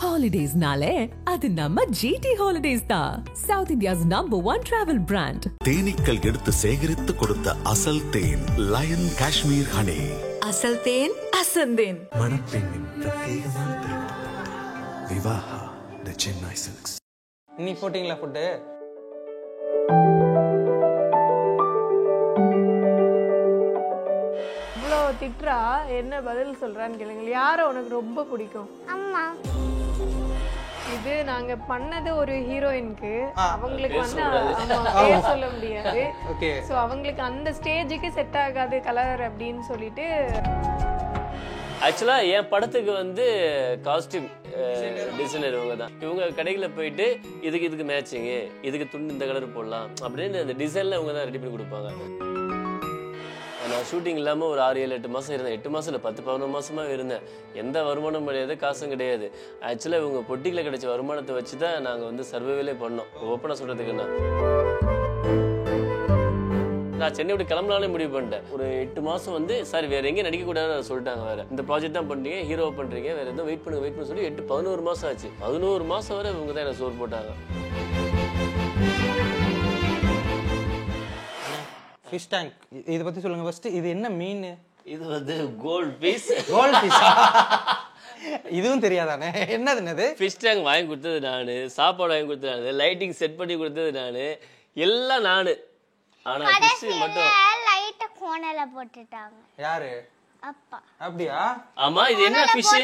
ஹாலிடேஸ்னாலே அது நம்ம ஜிடி ஹாலிடேஸ் தான். South India's #1 travel brand. தேனீக்கள் எடுத்து சேகரித்து கொடுத்த அசல் தேன் லயன் காஷ்மீர் ஹனி. அசல் தேன் அசந்தேன். மணப்பெண்ணின் பிரத்யேகமான திருமணம் விவாஹா தி சென்னை சில்க்ஸ். நீ போட்டிங்களா ஃபுட்டு? இவ்வளோ திட்டுறா, என்ன பதில் சொல்றான்னு கேளுங்க. யாரை உனக்கு ரொம்ப பிடிக்கும்? அம்மா. இது நாங்க பண்ணது ஒரு ஹீரோயினுக்கு, அவங்களுக்கு வந்து பேர் சொல்ல முடியாது. ஸோ அவங்களுக்கு அந்த ஸ்டேஜுக்கு செட் ஆகாது கலர் அப்படின்னு சொல்லிட்டு. ஆக்சுவலாக என் படத்துக்கு வந்து காஸ்டியூம் டிசைனர் இவங்க தான். இவங்க கடைகளில் போயிட்டு இதுக்கு மேட்சிங்கு, இதுக்கு துண்டு இந்த கலர் போடலாம் அப்படின்னு அந்த டிசைனில் இவங்க தான் ரெடி பண்ணி கொடுப்பாங்க. நான் ஷூட்டிங் இல்லாமல் ஒரு 6-7-8 மாதம் இருந்தேன். 8 மாதம் இல்லை, 10-11 மாதமாக இருந்தேன். எந்த வருமானம் கிடையாது, காசும் கிடையாது. ஆக்சுவலாக இவங்க பொட்டிக்கில் கிடைச்ச வருமானத்தை வச்சு தான் நாங்கள் வந்து சர்வைவலே பண்ணோம். ஓப்பனாக சொல்கிறதுக்குன்னா நான் சென்னை விட்டு கிளம்பலானே முடிவு பண்ணிட்டேன். ஒரு 8 மாதம் வந்து சார் வேறு எங்கேயும் நடிக்கக்கூடாதுன்னு சொல்லிட்டாங்க. வேறு இந்த ப்ராஜெக்ட் தான் பண்ணுறீங்க, ஹீரோ பண்ணுறீங்க, வேறு எதுவும் வெயிட் பண்ணி சொல்லி 11 மாதம் ஆச்சு. 11 மாதம் வரை இவங்க தான் எனக்கு சோறு போட்டாங்க. ஃபிஷ் டேங்க் இதை பற்றி சொல்லுங்கள் ஃபஸ்ட்டு. இது என்ன மீன்? இது வந்து கோல்ட் ஃபிஷ். இதுவும் தெரியாதானே? என்னது? ஃபிஷ் டேங்க் வாங்கி கொடுத்தது நான், சாப்பாடு வாங்கி கொடுத்தது நான், லைட்டிங் செட் பண்ணி கொடுத்தது நான், எல்லாம் நான். ஆனா ஃபிஷ் மட்டும் லைட்ட கோணல போட்டுட்டாங்க. யாரு? அப்பா. அப்படியா? ஆமா. இது என்ன ஃபிஷ்?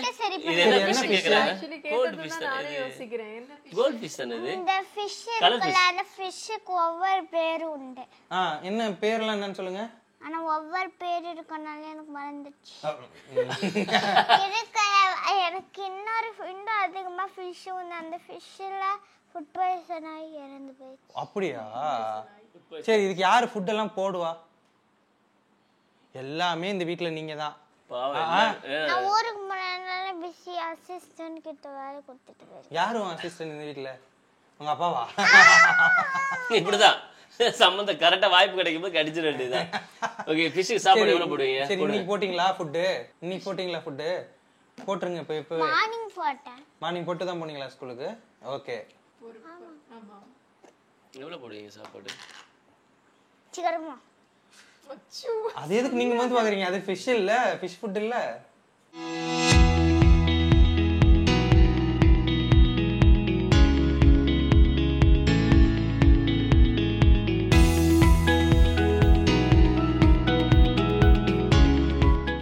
இது என்ன ஃபிஷ் கேக்குறாங்க? ஆக்சுவலி கேட்டது நானே யோசிக்கிறேன். என்ன ஃபிஷ்? கோல்ட் ஃபிஷ் தானே இது? இந்த ஃபிஷ் இருக்குல்ல, ஃபிஷ்க்கு ஒவ்வொரு பேர் உண்டு. என்ன பேர்லாம் என்னன்னு சொல்லுங்க. ஆனா ஒவ்வொரு பேர் இருக்கனால எனக்கு மறந்துச்சு. எனக்கு இன்னும் அதிகமா ஃபிஷ் உண்டு. அந்த ஃபிஷ்ல ஃபுட் பாய்சன் ஆகி இறந்து போயிடுச்சு. அப்படியா? சரி, இதுக்கு யாரு ஃபுட் எல்லாம் போடுவா? எல்லாமே இந்த வீட்ல நீங்க தான். நான் ஊருக்கு போனால பிஸி அசிஸ்டன்ட் கிட்ட வேலை கொடுத்துட்டு போறேன். யாரும் அசிஸ்டன்ட் இந்த வீட்ல? உங்க அப்பாவா? இப்படிதான் சம்பந்த கரெக்டா வாய்ப்பு கிடைக்கும் போது கடிச்சிட வேண்டியதுதான். ஓகே, ஃபிஷ்க்கு சாப்பாடு எவ்வளவு போடுவீங்க? சரி, இன்னைக்கு போட்டிங்களா ஃபுட்டு? போட்டுருங்க. இப்போ மார்னிங் போட்டேன். மார்னிங் போட்டு தான் போனீங்களா ஸ்கூலுக்கு? ஓகே. எவ்வளவு போடுவீங்க சாப்பாடு? சீக்கிரமா. அது எதுக்கு நீங்க வந்து பாக்குறீங்க? அது ஃபிஷ் இல்ல, ஃபிஷ் ஃபுட் இல்ல.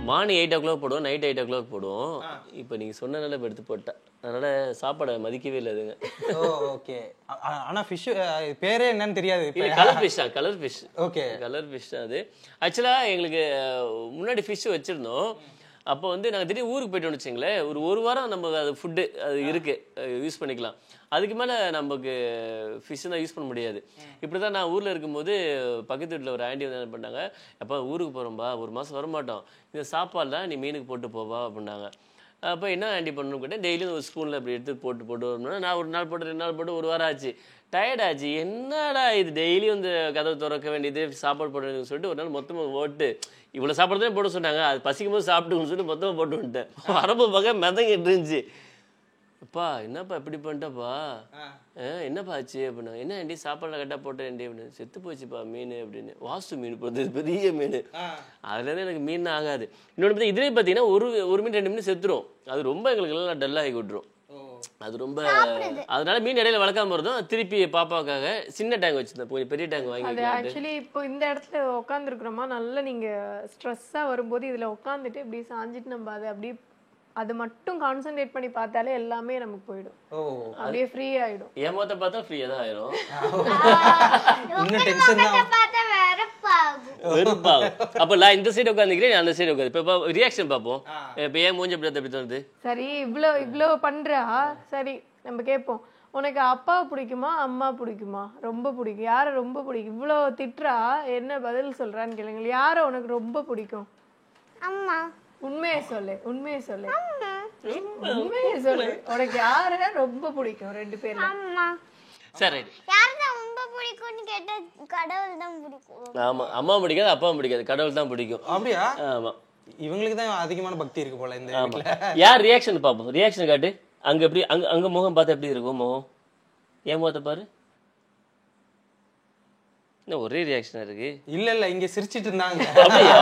மார்னிங் 8 o'clock போடுவோம், நைட் 8 o'clock போடுவோம். இப்போ நீங்க சொன்னனால இப்போ எடுத்து போட்டேன். அதனால சாப்பாடை மதிக்கவே இல்லை அதுங்க. ஓகே. ஆனா ஃபிஷ் பேரே என்னன்னு தெரியாது. கலர் ஃபிஷ் தான், colour fish. Okay, colour fish தான் அது. ஆக்சுவலாக எங்களுக்கு முன்னாடி ஃபிஷ் வச்சுருந்தோம். அப்போ வந்து நாங்கள் திடீர்னு ஊருக்கு போய்ட்டோம்னு வச்சுங்களேன், ஒரு வாரம் நம்ம அது ஃபுட்டு அது இருக்குது, யூஸ் பண்ணிக்கலாம். அதுக்கு மேலே நமக்கு ஃபிஷ்ஷு தான் யூஸ் பண்ண முடியாது. இப்படி தான் நான் ஊரில் இருக்கும்போது பக்கத்து வீட்டில் ஒரு ஆண்டி வந்து என்ன பண்ணாங்க, அப்போ ஊருக்கு போகிறோம்பா, ஒரு மாதம் வரமாட்டோம், இந்த சாப்பாடெலாம் நீ மீனுக்கு போட்டு போவா அப்படின்னாங்க. அப்போ என்ன ஆண்டி பண்ணணும்னு கேட்டேன். டெய்லியும் ஒரு ஸ்பூனில் அப்படி எடுத்து போட்டு வரணும்னா நான் ஒரு நாள் போட்டு 2 நாள் போட்டு ஒரு வாரம் ஆச்சு. டயர்டாச்சு. என்னடா இது டெய்லியும் இந்த கதவை திறக்க வேண்டியது, சாப்பாடு போட வேண்டியதுன்னு சொல்லிட்டு ஒரு நாள் மொத்தமாக போட்டு இவ்வளோ சாப்பாடு தான் போட சொன்னாங்க, அது பசிக்கும் போது சாப்பிட்டுன்னு சொல்லிட்டு மொத்தமாக போட்டு வந்துட்டேன். வரப்போ பக்கம் மிதங்கிட்டு இருந்துச்சு. அப்பா என்னப்பா இப்படி பண்ணிட்டப்பா, என்னப்பா ஆச்சு அப்படின்னா, என்ன ஆண்டி சாப்பாடுலாம் கரெக்டாக போட்டேன் ஆண்டி அப்படின்னு. செத்து போச்சுப்பா மீன் அப்படின்னு. வாஸ்து மீன் போடுறது பெரிய மீன். அதுலேருந்து எனக்கு மீன் ஆகாது. இன்னொன்று பார்த்தா இதுலேயே பார்த்தீங்கன்னா ஒரு மீன் 2 மீன் செத்துரும். அது ரொம்ப எங்களுக்கு எல்லாம் டல்லாகி விட்டுரும். அது ரொம்ப, அதனால மீன் இடையில வளர்க்காம இருந்தோம். திருப்பி பாப்பாவுக்காக சின்ன டேங்க் வச்சிருந்தேன், பெரிய டேங்க் வாங்கி. அது ஆக்சுவலி இப்போ இந்த இடத்துல உட்காந்துருக்குறோமா, நல்லா நீங்க ஸ்ட்ரெஸ்ஸா வரும்போது இதுல உட்காந்துட்டு இப்படி சாஞ்சிட்டு நம்ம அதை அப்படியே அது மட்டும் கான்சென்ட்ரேட் பண்ணி பார்த்தாலே எல்லாமே நமக்கு போயிடும். அப்படியே ஃப்ரீ ஆயிடும். ஏமாத்த பார்த்தா ஃப்ரீயா தான் ஆயிரும். இன்னும் டென்ஷன் தான். அப்ப நான் இந்த சைடு உட்காந்துக்கிறேன், அந்த சைடு உட்காந்து இப்போ ரியாக்ஷன் பார்ப்போம். இப்போ ஏன் மூஞ்ச அப்படி அப்படி தோணுது? சரி, இவ்வளோ பண்றா. சரி, நம்ம கேட்போம், உனக்கு அப்பா பிடிக்குமா அம்மா பிடிக்குமா? ரொம்ப பிடிக்கும். யாரை ரொம்ப பிடிக்கும்? இவ்வளோ திட்டுறா, என்ன பதில் சொல்றான்னு கேளுங்க. யாரை உனக்கு ரொம்ப பிடிக்கும்? அம்மா. உண்மையை சொல்லு. உண்மையை சொல்லு. உனக்கு யாரை ரொம்ப பிடிக்கும்? 2 பேர்ல. அம்மா. சரி, யாரதான் ரொம்ப பிடிக்கும்னு கேட்டா கடவுள் தான் பிடிக்கும். ஆமா, அம்மா பிடிக்காது, அப்பா பிடிக்காது, கடவுள் தான் பிடிக்கும். அப்படியா? ஆமா, இவங்களுக்கு தான் அதிகமான பக்தி இருக்கு போல இந்த வீட்ல. யார் ரியாக்ஷன் பாப்போம். ரியாக்ஷன் காட்டு. அங்க எப்படி அங்க முகம் பார்த்தா எப்படி இருக்கும் முகம்? ஏன் முகத்தை பாரு, என்ன ஒரே ரியாக்ஷன் இருக்கு? இல்ல இங்க சிரிச்சிட்டு இருந்தாங்க. அப்படியா?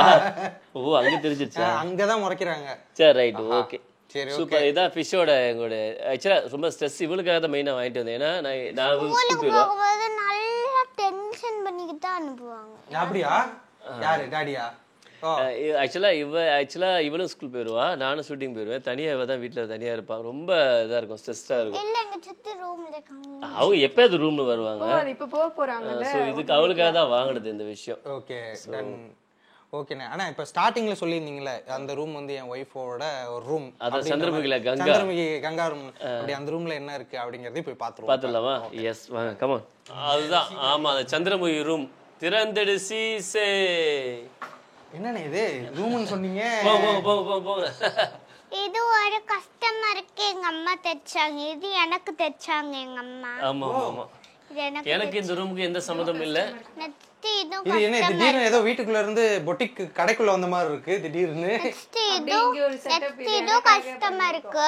ஓ, அங்க தெரிஞ்சிருச்சா? அங்கதான் முறைக்கிறாங்க. சரி, ரைட், ஓகே, சரி, சூப்பர். இதான் ஃபிஷ்ஷோட எங்களோட ஆக்சுவலா ரொம்ப ஸ்ட்ரெஸ் இவளுக்காக தான் மெயினா வாங்கிட்டு வந்தேன். ஏன்னா நான் ஸ்கூல் போயிடுவேன், போகும்போது நல்லா டென்ஷன் பண்ணிக்கிட்டு தான் அனுப்புவாங்க. அப்படியா? யாரு டாடியா? ஆக்சுவலா இவளும் ஸ்கூல் போயிடுவா, நானும் ஷூட்டிங் போயிடுவேன். தனியா இவ தான் வீட்டுல தனியா இருப்பா. ரொம்ப இதா இருக்கும், ஸ்ட்ரெஸ்ஸா இருக்கும். இல்ல எங்க சித்தி ரூம்ல இருக்காங்க. அவங்க எப்பயாவது ரூம்ல வருவாங்க. அது இப்ப போக போறாங்கல்ல. சோ இதுக்கு அவளுக்காக தான் வாங்குனது இந்த விஷயம். Okay done. ஓகேண்ணே. ஆனா இப்ப ஸ்டார்டிங்ல சொல்லியிருந்தீங்களே அந்த ரூம் வந்து என் ஒய்ஃபோட ஒரு ரூம், அதான் சந்திரமுகில சந்திரமுகி கங்கா ரூம். அப்படி அந்த ரூம்ல என்ன இருக்கு அப்படிங்கறதை போய் பாத்துடலாமா? எஸ், வாங்க, கம் ஆன். அதுதான், ஆமா, அந்த சந்திரமுகி ரூம். திறந்தடு சீசே. என்னண்ணே இது ரூம்னு சொன்னீங்க? போங்க. இது ஒரு கஸ்டமருக்கு எங்க அம்மா தைச்சாங்க. இது எனக்கு தைச்சாங்க எங்க அம்மா. ஆமா. இது எனக்கு இந்த ரூமுக்கு எந்த சம்மந்தமும் இல்ல. இது என்ன திடீர்னு ஏதோ வீட்டுக்குள்ள இருந்து பொட்டிக் கடைக்குள்ள வந்த மாதிரி இருக்கு திடீர்னு. இது கஸ்டமருக்கு.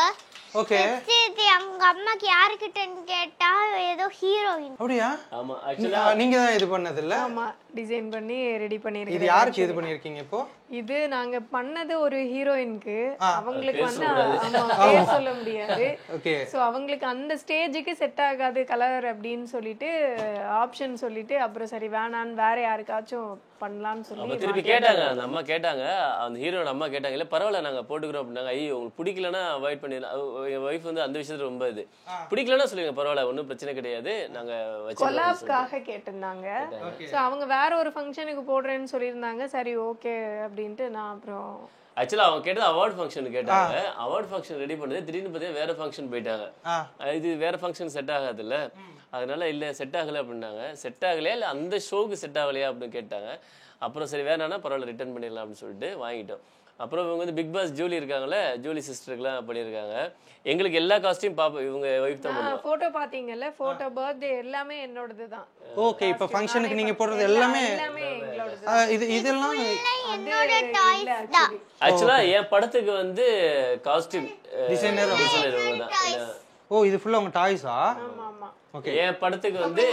ஓகே. இது எங்க அம்மாக்கு யாருக்கிட்டன்னு கேட்டா ஏதோ ஹீரோயின். அப்படியா? ஆமா, ஆக்சுவலா நீங்க தான் இது பண்ணது இல்ல? ஆமா, டிசைன் பண்ணி ரெடி பண்ணிருக்கேன். இது யாருக்கு இது பண்ணிருக்கீங்க இப்போ? இது நாங்க பண்ணது ஒரு ஹீரோயினுக்கு. அவங்களுக்கு வந்து ஆமா பேர் சொல்ல முடியாது. ஓகே. சோ அவங்களுக்கு அந்த ஸ்டேஜுக்கு செட் ஆகாது கலர் அப்படின்னு சொல்லிட்டு ஆப்ஷன் சொல்லிட்டு அப்புறம் சரி வேணான்னு வேற யாருக்காச்சும் பண்ணலாம்னு சொல்லி திருப்பி கேட்டாங்க. அந்த அம்மா கேட்டாங்க, அந்த ஹீரோட அம்மா கேட்டாங்க, இல்ல பரவாயில்ல நாங்க போட்டுக்கிறோம் அப்படின்னாங்க. ஐயோ உங்களுக்கு பிடிக்கலன்னா அவாய்ட் பண்ணிடலாம். என் ஒய்ஃப் வந்து அந்த விஷயத்துல ரொம்ப இது பிடிக்கலன்னா சொல்லுங்க, பரவாயில்ல, ஒன்றும் பிரச்சனை கிடையாது, நாங்க கொலாப்காக கேட்டிருந்தாங்க. சோ அவங்க வேற ஒரு ஃபங்க்ஷனுக்கு போடுறேன்னு சொல்லியிருந்தாங்க. சரி ஓகே அப்படின்ட்டு நான் அப்புறம் ஆக்சுவலா அவங்க கேட்டது அவார்ட் ஃபங்க்ஷன் கேட்டாங்க. அவார்ட் ஃபங்க்ஷன் ரெடி பண்ணது திடீர்னு பார்த்தீங்கன்னா வேற ஃபங்க்ஷன் போயிட்டாங்க. இது வேற ஃபங்க்ஷன் செட் ஆகாதுல்ல, அதனால இல்ல செட் ஆகல அப்படின்னாங்க. செட் ஆகலையா இல்ல அந்த ஷோக்கு செட் ஆகலையா அப்படின்னு கேட்டாங்க. அப்புறம் சரி வேணான்னா பரவாயில்ல ரிட்டர்ன் பண்ணிடலாம் அப்படின்னு சொல்லிட்டு வாங்கிட்டோம். அப்புறம் இவங்க வந்து பிக் பாஸ் ஜூலி இருக்காங்களே, ஜூலி சிஸ்டருக்குலாம் பண்ணியிருக்காங்க. எங்களுக்கு எல்லா காஸ்டியூம் பாப்போம், இவங்க ஒய்ஃப் தான் பண்ணுவாங்க. போட்டோ பாத்தீங்கல்ல, போட்டோ பர்த்டே எல்லாமே என்னோடது தான். ஓகே. இப்ப ஃபங்க்ஷனுக்கு நீங்க போடுறது எல்லாமே எங்களோடது. இதெல்லாம் என்னோட டாய்ஸ் தான். ஆக்சுவலா என் படத்துக்கு வந்து காஸ்டியூம் டிசைனர் இவங்க தான். ஓ, இது ஃபுல்லா உங்க டாய்ஸா? ஆமா ஆமா. ஓகே. என் படத்துக்கு வந்து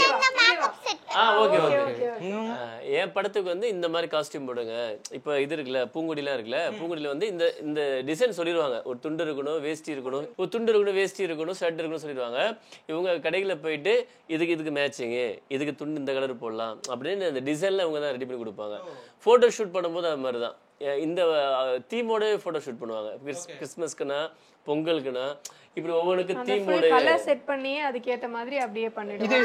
என் படத்துக்கு வந்து இந்த மாதிரி காஸ்டியூம் போடுங்க. இப்போ இது இருக்குல்ல, பூங்குடிலாம் இருக்குல்ல, பூங்குடியில வந்து இந்த டிசைன் சொல்லிடுவாங்க. ஒரு துண்டு இருக்கணும், வேஷ்டி இருக்கணும், ஒரு துண்டு இருக்கணும், வேஷ்டி இருக்கணும், ஷர்ட் இருக்கணும் சொல்லிடுவாங்க. இவங்க கடைகளில் போயிட்டு இதுக்கு மேட்சிங்கு, இதுக்கு துண்டு இந்த கலர் போடலாம் அப்படின்னு இந்த டிசைன்ல இவங்க தான் ரெடி பண்ணி கொடுப்பாங்க. ஃபோட்டோ ஷூட் பண்ணும்போது அது மாதிரி தான் இந்த தீமோட ஃபோட்டோ ஷூட் பண்ணுவாங்க. கிறிஸ்மஸ்க்குனா, பொங்கலுக்குனா, இப்படி ஒவ்வொருக்கு தீமோட கலர் செட் பண்ணி அதுக்கு ஏத்த மாதிரி அப்படியே பண்ணிடுவோம். இது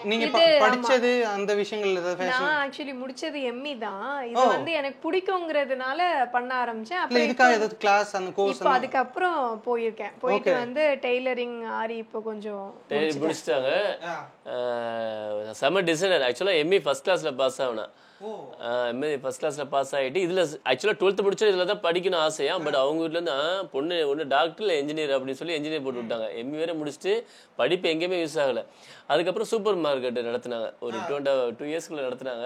நீங்க படிச்சது அந்த விஷயங்கள் ஏதாவது? நான் ஆக்சுவலி முடிச்சது எம்இ தான். இது வந்து எனக்கு பிடிக்கும்ங்கிறதுனால பண்ண ஆரம்பிச்சேன். அப்புறம் இதுக்காக ஏதாவது கிளாஸ் அந்த கோர்ஸ்? இப்போ அதுக்கு அப்புறம் போயிட்டு வந்து டெய்லரிங் ஆரி இப்போ கொஞ்சம் முடிச்சிட்டாங்க. செம டிசைனர். ஆக்சுவலா எம்இ ஃபர்ஸ்ட் கிளாஸ்ல பாஸ் ஆகணும். எம்ஏ ஃபர்ஸ்ட் கிளாஸ்ல பாஸ் ஆகிட்டு இதுல ஆக்சுவலா 12th முடிச்சா இதுல தான் படிக்கணும் ஆசையா. பட் அவங்க வீட்டுல இருந்து பொண்ணு ஒன்று டாக்டர் இல்லை என்ஜினியர் அப்படின்னு சொல்லி என்ஜினியர் போட்டு விட்டாங்க. எம்ஏ வேற முடிச்சுட்டு படிப்பு எங்கேயுமே யூஸ் ஆகல. அதுக்கப்புறம் சூப்பர் மார்க்கெட் நடத்தினாங்க, ஒரு 2 இயர்ஸ்க்குள்ள நடத்தினாங்க.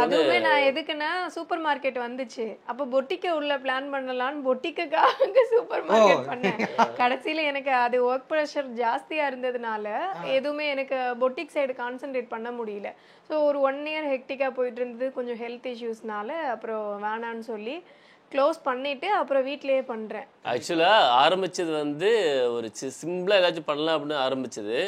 அதுவுமே நான் எதுக்குன்னா சூப்பர் மார்க்கெட் வந்துச்சு, அப்போ பொட்டிக்க உள்ள பிளான் பண்ணலான்னு பொட்டிக்காக சூப்பர் மார்க்கெட் பண்ணேன். கடைசியில எனக்கு அது ஒர்க் ப்ரெஷர் ஜாஸ்தியா இருந்ததுனால எதுவுமே எனக்கு பொட்டிக் சைடு கான்சென்ட்ரேட் பண்ண முடியல. ஸோ ஒரு 1 year ஹெக்டிக்கா போயிட்டு இருந்தது. கொஞ்சம் ஹெல்த் இஷ்யூஸ்னால அப்புறம் வேணான்னு சொல்லி க்ளோஸ் பண்ணிட்டு அப்புறம் வீட்லயே பண்றேன். ஆக்சுவலா ஆரம்பிச்சது வந்து ஒரு சிம்பிளா ஏதாச்சும் பண்ணலாம் அப்படின்னு ஆரம்பிச்சது.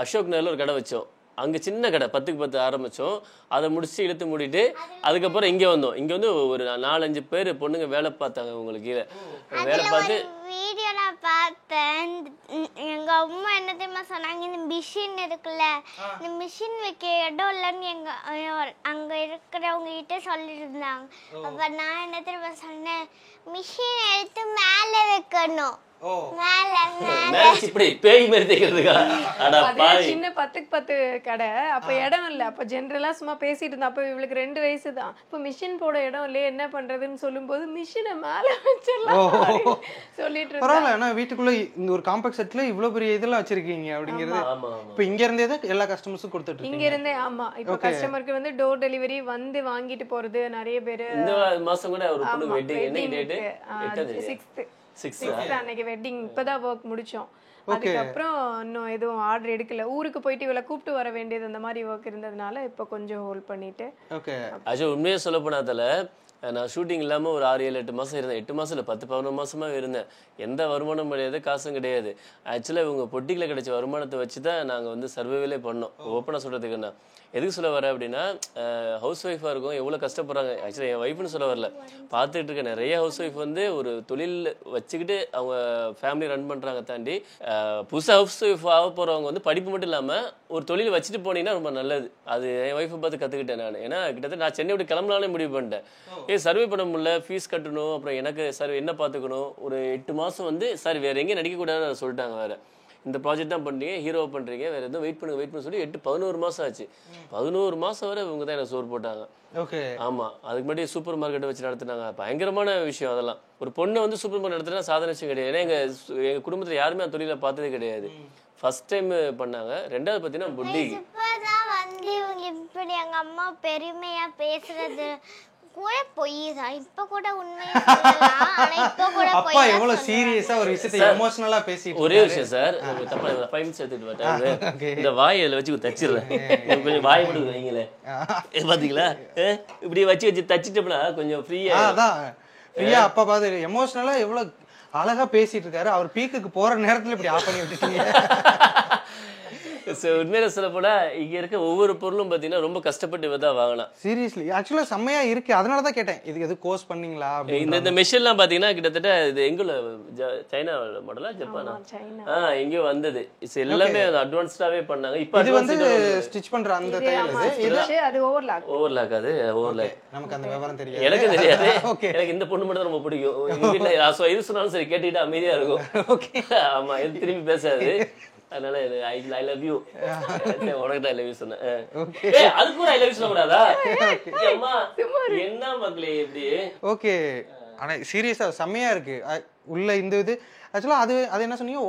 அசோக் நகர்ல ஒரு கடை வச்சோம். அங்கே சின்ன கடை 10க்கு 10 ஆரம்பித்தோம். அதை முடிச்சு இழுத்து மூடிட்டு அதுக்கப்புறம் இங்கே வந்தோம். இங்கே வந்து ஒரு 4-5 பேர் பொண்ணுங்க வேலை பார்த்தாங்க. உங்களுக்கு கீழே வேலை பார்த்து வீடியோல பார்த்தேன். எங்க அம்மா என்ன தெரியுமா சொன்னாங்க, இந்த மிஷின் இருக்குல்ல, இந்த மிஷின் வைக்க இடம் இல்லைன்னு அங்க இருக்கிறவங்க கிட்ட சொல்லியிருந்தாங்க. அப்ப நான் என்ன தெரியுமா சொன்னேன், மிஷின் எடுத்து மேல வைக்கணும். சின்ன 10க்கு 10 கடை. அப்ப இடம் இல்ல. அப்ப ஜெனரலா சும்மா பேசிட்டு இருந்தா. அப்ப இவளுக்கு 2 வயசு தான். இப்ப மிஷின் போட இடம் இல்லையே, என்ன பண்றதுன்னு சொல்லும் போது மிஷினை மேல வச்சிடலாம் சொல்லிட்டு இருந்தா. வீட்டுக்குள்ள இந்த ஒரு காம்பாக்ட் செட்ல இவ்வளவு பெரிய இதெல்லாம் வச்சிருக்கீங்க அப்படிங்கிறது. இப்ப இங்க இருந்தே தான் எல்லா கஸ்டமர்ஸும் கொடுத்துட்டு இங்க இருந்தே. ஆமா, இப்ப கஸ்டமருக்கு வந்து டோர் டெலிவரி வந்து வாங்கிட்டு போறது நிறைய பேரு. இந்த மாசம் கூட ஒரு பொண்ணு வெட்டிங், என்ன டேட்? 6th அன்னைக்கு வெட்டிங். இப்பதான் ஒர்க் முடிச்சோம். அதுக்கப்புறம் இன்னும் எதுவும் ஆர்டர் எடுக்கல. ஊருக்கு போயிட்டு இவளை கூப்பிட்டு வர வேண்டியது அந்த மாதிரி ஒர்க் இருந்ததுனால இப்போ கொஞ்சம் ஹோல்ட் பண்ணிட்டு. ஓகே. ஆக்சுவலி உண்மையாக சொல்ல போனாதால நான் ஷூட்டிங் இல்லாமல் ஒரு 6-7-8 மாதம் இருந்தேன். 8 மாதம் இல்லை 10-11 மாதமாக இருந்தேன். எந்த வருமானம் கிடையாது, காசும் கிடையாது. ஆக்சுவலாக இவங்க பொட்டிக்கில் கிடைச்ச வருமானத்தை வச்சு தான் நாங்கள் வந்து சர்வைவலே பண்ணோம். ஓப்பனாக சொல்கிறதுக்குன்னா எதுக்கு சொல்ல வரேன் அப்படின்னா, ஹவுஸ் ஒய்ஃபாக இருக்கும் எவ்வளோ கஷ்டப்படுறாங்க. ஆக்சுவலாக என் ஒய்ஃப்னு சொல்ல வரல, பார்த்துட்டு இருக்க நிறைய ஹவுஸ் ஒய்ஃப் வந்து ஒரு தொழில் வச்சுக்கிட்டு அவங்க ஃபேமிலி ரன் பண்ணுறாங்க. தாண்டி புதுசாக ஹவுஸ் ஒய்ஃப் ஆக போகிறவங்க வந்து படிப்பு மட்டும் இல்லாமல் ஒரு தொழில் வச்சுட்டு போனீங்கன்னா ரொம்ப நல்லது. அது என் ஒய்ஃபை பார்த்து கற்றுக்கிட்டேன் நான். ஏன்னா கிட்டத்தட்ட நான் சென்னை விட்டு கிளம்பலானே முடிவு பண்ணிட்டேன். சர்வே பண்ண முடியல, ஃபீஸ் கட்டணும், அப்புறம் எனக்கு சர்வே என்ன பார்த்துக்கணும். ஒரு 8 மாதம் வந்து சார் வேறு எங்கேயும் நடிக்கக்கூடாதுன்னு சொல்லிட்டாங்க. வேறு இந்த ப்ராஜெக்ட் தான் பண்ணுறீங்க, ஹீரோவை பண்ணுறீங்க, வேறு எதுவும் வெயிட் பண்ண சொல்லி 11 மாதம் ஆச்சு. 11 மாதம் வரை இவங்க தான் எனக்கு சோறு போட்டாங்க. ஓகே. ஆமாம், அதுக்கு முன்னாடி சூப்பர் மார்க்கெட்டை வச்சு நடத்துனாங்க. பயங்கரமான விஷயம் அதெல்லாம். ஒரு பொண்ணை வந்து சூப்பர் மார்க்கெட் நடத்துனா சாதாரண விஷயம் கிடையாது. ஏன்னா எங்கள் குடும்பத்தில் யாருமே அந்த தொழிலை பார்த்ததே கிடையாது. ஃபர்ஸ்ட் டைம் பண்ணாங்க. ரெண்டாவது பார்த்தீங்கன்னா புட்டி இப்பதான் வந்து இவங்க இப்படி எங்க அம்மா பெருமையா பேசுறது கூட பொய் தான். இப்ப கூட உண்மையா சொல்லலாம். ஆனா இப்ப கூட அப்பா எவ்வளவு சீரியஸா ஒரு விஷயத்தை எமோஷனலா பேசிட்டு ஒரே விஷயம் சார், தப்பா 5 minutes எடுத்துட்டு வரேன். இந்த வாயை அதில் வச்சு தச்சிடுறேன். கொஞ்சம் வாய் மட்டும் வைங்களே, பாத்தீங்களா? இப்படி வச்சு தச்சிட்டோம்னா கொஞ்சம் ஃப்ரீயா. அதான் ஃப்ரீயா அப்பா பார்த்து எமோஷனலா எவ்வளவு அழகா பேசிட்டு இருக்காரு. அவர் பீக்குக்கு போற நேரத்துல இப்படி ஆஃப் பண்ணி விட்டுட்டீங்க. உண்மையில சொல்ல போனா இங்க இருக்க ஒவ்வொரு பொருளும் பாத்தீங்கன்னா ரொம்ப கஷ்டப்பட்டு இவதான் வாங்கலாம். சீரியஸ்லி ஆக்சுவலா செம்மையா இருக்கு. அதனாலதான் கேட்டேன், இதுக்கு எது கோர்ஸ் பண்ணீங்களா? இந்த மெஷின் எல்லாம் பாத்தீங்கன்னா கிட்டத்தட்ட இது எங்குள்ள சைனா மாடலா ஜப்பானா எங்கேயோ வந்தது. எல்லாமே அட்வான்ஸ்டாவே பண்ணாங்க. இப்ப இது வந்து ஸ்டிச் பண்ற அந்த அது ஓவர்லாக். அது ஓவர்லாக் நமக்கு அந்த விவரம் தெரியாது. எனக்கு தெரியாது. எனக்கு இந்த பொண்ணு மட்டும் ரொம்ப பிடிக்கும். எங்க வீட்டுல இது சொன்னாலும் சரி கேட்டுக்கிட்டு அமைதியா இருக்கும். ஆமா, எது திரும்பி பேசாது. அதனால ஐ லவ் யூ உனக்கு ஐ லவ் யூ சொன்னேன். அதுக்கு கூட ஐ லவ் யூ சொல்ல கூடாதா? என்ன மக்களே இப்படி? ஓகே. ஆனா சீரியஸா செம்மையா இருக்கு உள்ள இந்த இது. ஆக்சுவலா அது என்ன சொன்னீங்க?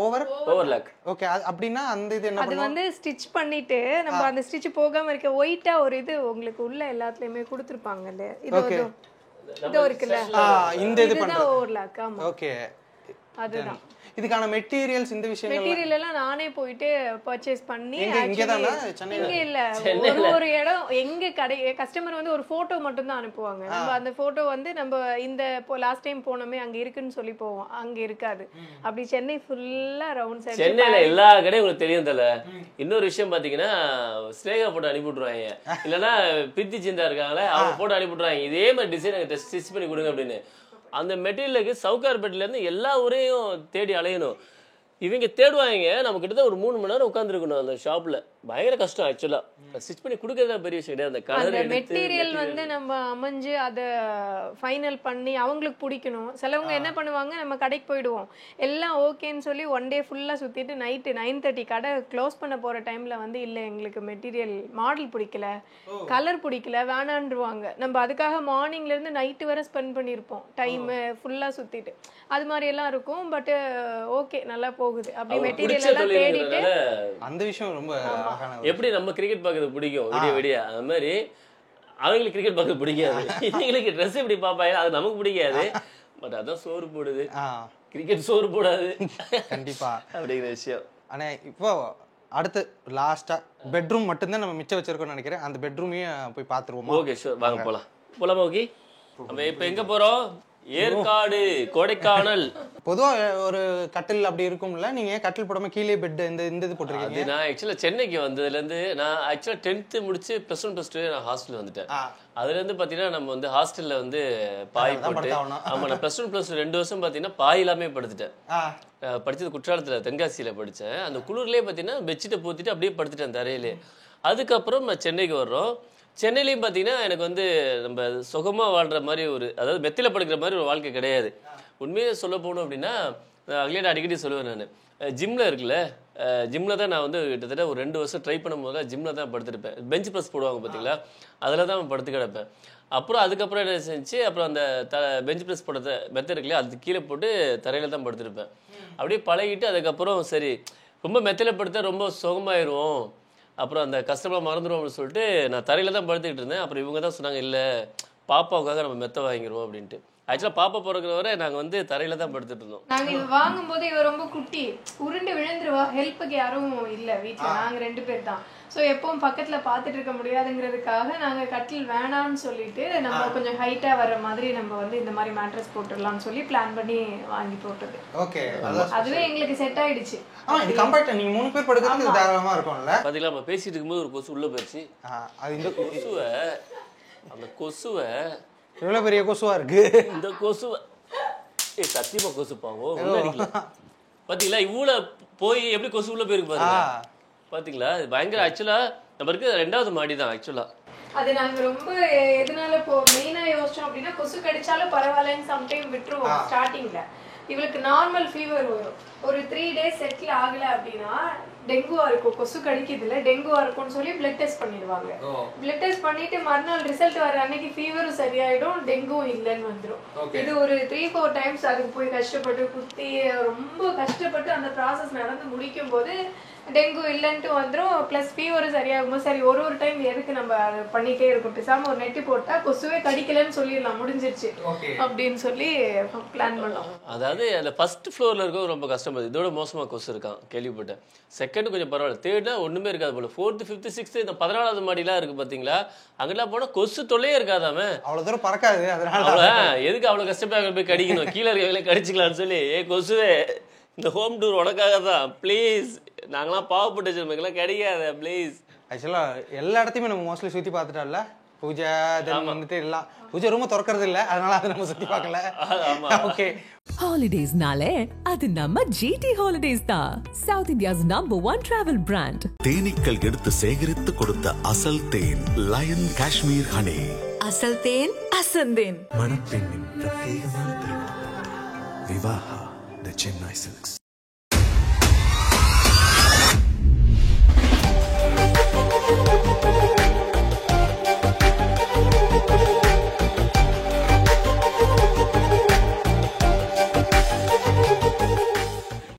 ஓவர்லாக். ஓகே. அப்படின்னா அந்த இது என்ன அது வந்து ஸ்டிச் பண்ணிட்டு நம்ம அந்த ஸ்டிச் போகாம இருக்க ஒயிட்டா ஒரு இது உங்களுக்கு உள்ள எல்லாத்துலயுமே கொடுத்திருப்பாங்கல்ல. இது இருக்குல்ல, இந்த இது பண்றது ஓவர்லாக். ஆமா, ஓகே. அதுதான். இதுக்கான மெட்டீரியல்ஸ் இந்த விஷயங்கள் மெட்டீரியல் எல்லாம் நானே போயிட்டு பர்ச்சேஸ் பண்ணி. இங்க தானா? சென்னையில இங்க இல்ல, ஒரு இடம் எங்க கடை கஸ்டமர் வந்து ஒரு போட்டோ மட்டும் தான் அனுப்புவாங்க. நம்ம அந்த போட்டோ வந்து நம்ம இந்த லாஸ்ட் டைம் போனோமே அங்க இருக்குன்னு சொல்லி போவோம், அங்க இருக்காது. அப்படி சென்னை ஃபுல்லா ரவுண்ட் சைடு. சென்னையில எல்லா கடையும் உங்களுக்கு தெரியும் தல. இன்னொரு விஷயம் பாத்தீங்கன்னா ஸ்னேகா போட்டு அனுப்பி விட்டுருவாங்க, இல்லைன்னா பிரித்தி சிந்தா இருக்காங்களே அவங்க போட்டு அனுப்பி விட்டுருவாங்க. இதே மாதிரி டிசைன் ஸ்டிச் பண்ணி கொடுங்க அப்படின்னு. அந்த மெட்டீரியலுக்கு சவுகார்பேட்டில இருந்து எல்லா ஊரையும் தேடி அலையணும். இவங்க தேடுவாங்க. நம்ம கிட்ட ஒரு 3 மணி நேரம் உட்காந்துருக்கணும் அந்த ஷாப்ல. பயங்கர கஷ்டம். ஆக்சுவலா ஸ்டிச் பண்ணி கொடுக்கறதா பெரிய விஷயம் கிடையாது. அந்த கலர் மெட்டீரியல் வந்து நம்ம அமைஞ்சு அதை ஃபைனல் பண்ணி அவங்களுக்கு பிடிக்கணும். சிலவங்க என்ன பண்ணுவாங்க, நம்ம கடைக்கு போயிடுவோம், எல்லாம் ஓகேன்னு சொல்லி ஒன் டே ஃபுல்லா சுத்திட்டு நைட்டு 9:30 கடை க்ளோஸ் பண்ண போற டைம்ல வந்து இல்ல எங்களுக்கு மெட்டீரியல் மாடல் பிடிக்கல, கலர் பிடிக்கல, வேணான்றுவாங்க. நம்ம அதுக்காக மார்னிங்ல இருந்து நைட்டு வரை ஸ்பெண்ட் பண்ணியிருப்போம் டைம் ஃபுல்லா சுத்திட்டு. அது மாதிரி எல்லாம் இருக்கும். பட் ஓகே, நல்லா போகுது. அப்படி மெட்டீரியல் எல்லாம் தேடிட்டு அந்த விஷயம் ரொம்ப எப்படி நம்ம கிரிக்கெட் பார்க்கறது பிடிக்கும் விடிய விடிய, அது மாதிரி அவங்களுக்கு கிரிக்கெட் பார்க்க பிடிக்காது. இவங்களுக்கு ட்ரெஸ் எப்படி பார்ப்பாங்க, அது நமக்கு பிடிக்காது. பட் அதான் சோறு போடுது, கிரிக்கெட் சோறு போடாது கண்டிப்பா அப்படிங்கிற விஷயம். ஆனா இப்போ அடுத்து லாஸ்டா பெட்ரூம் மட்டும்தான் நம்ம மிச்சம் வச்சிருக்கோம்னு நினைக்கிறேன். அந்த பெட்ரூமையும் போய் பார்த்துருவோமா? ஓகே ஷூர், வாங்க போலாமா? ஓகே, நம்ம இப்போ எங்க போறோம்? ஏற்காடு, கொடைக்கானல். பொதுவா ஒரு கட்டில் அப்படி இருக்கும்ல, நீங்க ஏன் கட்டில் போடாம கீழே பெட் இந்த இது போட்டிருக்கீங்க? நான் ஆக்சுவலா சென்னைக்கு வந்ததுல இருந்து நான் ஆக்சுவலா 10th முடிச்சு +1 நான் ஹாஸ்டல் வந்துட்டேன். அதுல இருந்து பாத்தீங்கன்னா நம்ம வந்து ஹாஸ்டல்ல வந்து பாய் போட்டு, ஆமா நான் +1 +2 2 வருஷம் பாத்தீங்கன்னா பாய் இல்லாமே படுத்துட்டேன். படிச்சது குற்றாலத்துல தென்காசியில படிச்சேன். அந்த குளிர்லயே பாத்தீங்கன்னா பெட்ஷீட்டை போத்திட்டு அப்படியே படுத்துட்டேன் தரையிலே. அதுக்கப்புறம் நான் சென்னைக்கு வர்றோம். சென்னையிலையும் பார்த்தீங்கன்னா எனக்கு வந்து நம்ம சுகமாக வாழ்கிற மாதிரி அதாவது மெத்தில படுக்கிற மாதிரி ஒரு வாழ்க்கை கிடையாது. உண்மையை சொல்ல போகணும் அப்படின்னா, அகிலேட்ட அடிக்கடி சொல்லுவேன் நான், ஜிம்மில் இருக்குல்ல, ஜிம்மில் தான் நான் வந்து கிட்டத்தட்ட ஒரு 2 வருஷம் ட்ரை பண்ணும் போது ஜிம்மில் தான் படுத்துருப்பேன். பெஞ்ச் ப்ரெஸ் போடுவாங்க பார்த்தீங்களா, அதில் தான் படுத்து கிடப்பேன். அப்புறம் அதுக்கப்புறம் என்ன செஞ்சு, அப்புறம் அந்த பெஞ்ச் ப்ரெஸ் போடுற மெத்த இருக்குல்லையா, அது கீழே போட்டு தரையில் தான் படுத்துருப்பேன். அப்படியே பழகிட்டு அதுக்கப்புறம் சரி ரொம்ப மெத்தையில் படுத்தா ரொம்ப சுகமாயிரும், அப்புறம் அந்த கஷ்டமாக மறந்துடுவோம்னு சொல்லிட்டு நான் தரையில் தான் படுத்துக்கிட்டு இருந்தேன். அப்புறம் இவங்க தான் சொன்னாங்க, இல்லை பாப்பாவுக்காக நம்ம மெத்த வாங்கிடுவோம் அப்படின்ட்டு. ஆக்சுவலாக பாப்பா பிறக்கிற வரை நாங்கள் வந்து தரையில் தான் படுத்துட்டு இருந்தோம். நாங்கள் இது வாங்கும்போது இவ ரொம்ப குட்டி, உருண்டு விழுந்துருவா. ஹெல்ப்புக்கு யாரும் இல்லை வீட்டில், நாங்கள் 2 பேர் தான். ஸோ எப்பவும் பக்கத்தில் பார்த்துட்டு இருக்க முடியாதுங்கிறதுக்காக நாங்கள் கட்டில் வேணான்னு சொல்லிட்டு நம்ம கொஞ்சம் ஹைட்டாக வர மாதிரி நம்ம வந்து இந்த மாதிரி மேட்ரஸ் போட்டுடலாம்னு சொல்லி பிளான் பண்ணி வாங்கி போட்டது. ஓகே, அதுவே எங்களுக்கு செட் ஆயிடுச்சு. இது கம்பேர்ட் நீங்க 3 பேர் படுக்கிறது தாராளமா இருக்கும்ல. பாத்தீங்களா, நம்ம பேசிட்டு இருக்கும்போது ஒரு கொசு உள்ள போயிடுச்சு. அது இந்த கொசுவை, அந்த கொசுவை எவ்வளவு பெரிய கொசுவா இருக்கு இந்த கொசுவை. சத்தியமா கொசு பாவம் பாத்தீங்களா, இவ்வளவு போய் எப்படி கொசு உள்ள போயிருக்கு பாருங்க. பாத்தீங்களா, இது பயங்கர. ஆக்சுவலா நம்ம இருக்கு 2வது மாடி தான். ஆக்சுவலா அது நாங்க ரொம்ப எதனால மெயினா யோசிச்சோம் அப்படின்னா, கொசு கடிச்சாலும் பரவாயில்லன்னு சம்டைம் விட்டுருவோம் ஸ்டார்டிங்ல. இவளுக்கு நார்மல் ஃபீவர் வரும், ஒரு 3 டேஸ் செட்டில் ஆகல அப்படின்னா டெங்குவா இருக்கும், கொசு கடிக்கிறதுல டெங்குவா இருக்கும்னு சொல்லி பிளட் டெஸ்ட் பண்ணிடுவாங்க. பிளட் டெஸ்ட் பண்ணிட்டு மறுநாள் ரிசல்ட் வர அன்னைக்கு ஃபீவரும் சரியாயிடும், டெங்குவும் இல்லைன்னு வந்துடும். இது ஒரு 3-4 டைம்ஸ் அதுக்கு போய் கஷ்டப்பட்டு குத்தி ரொம்ப கஷ்டப்பட்டு அந்த ப்ராசஸ் நடந்து முடிக்கும் போது டெங்கு இல்லைன்ட்டு வந்துடும். ப்ளஸ் ஃபீவரும் சரியாகும்போது சரி ஒரு டைம் எதுக்கு நம்ம அதை பண்ணிட்டே இருக்கும், பேசாம ஒரு நெட்டி போட்டா கொசுவே கடிக்கலன்னு சொல்லிடலாம், முடிஞ்சிருச்சு அப்படின்னு சொல்லி பிளான் பண்ணோம். அதாவது அந்த ஃபர்ஸ்ட் ஃப்ளோர்ல இருக்க ரொம்ப கஷ்டப்படுது, இதோட மோசமா கொசு இருக்கான் கேள்விப்பட்டேன். செகண்ட் கொஞ்சம் பரவாயில்ல, தேர்ட்ல ஒண்ணுமே இருக்காது போல. 4th 5th 6th இந்த 14வது மாடிலாம் இருக்கு பாத்தீங்களா, அங்கெல்லாம் போனா கொசு தொல்லையே இருக்காதாமே, அவ்வளவு தூரம் பறக்காது. அதனால எதுக்கு அவ்வளவு கஷ்டப்பட்டு போய் கடிக்கணும், கீழே இருக்கவங்களே கடிச்சிக்கலாம்னு சொல்லி. கொசுவே இந்த ஹோம் டூர் உனக்காக தான், ப்ளீஸ். நாங்களாம் பாவப்பட்டு நமக்குலாம் கிடைக்காத ப்ளீஸ். ஆக்சுவலா எல்லா இடத்தையுமே நம்ம மோஸ்ட்லி சுத்தி பார்த்துட்டோம்ல. பூஜை வந்துட்டு எல்லாம் பூஜை ரூம் திறக்கிறது இல்ல, அதனால அதை நம்ம சுத்தி பார்க்கல. ஓகே, ஹாலிடேஸ்னாலே அது நம்ம ஜிடி ஹாலிடேஸ் தான், சவுத் இந்தியாஸ் #1 டிராவல் பிராண்ட். தேனீக்கள் எடுத்து சேகரித்து கொடுத்த அசல் தேன் லயன் காஷ்மீர் ஹனி. அசல் தேன் அசந்தேன். மணப்பெண்ணின் பிரத்யேகமான திருமணம் விவாஹா தி சென்னை சில்க்ஸ்.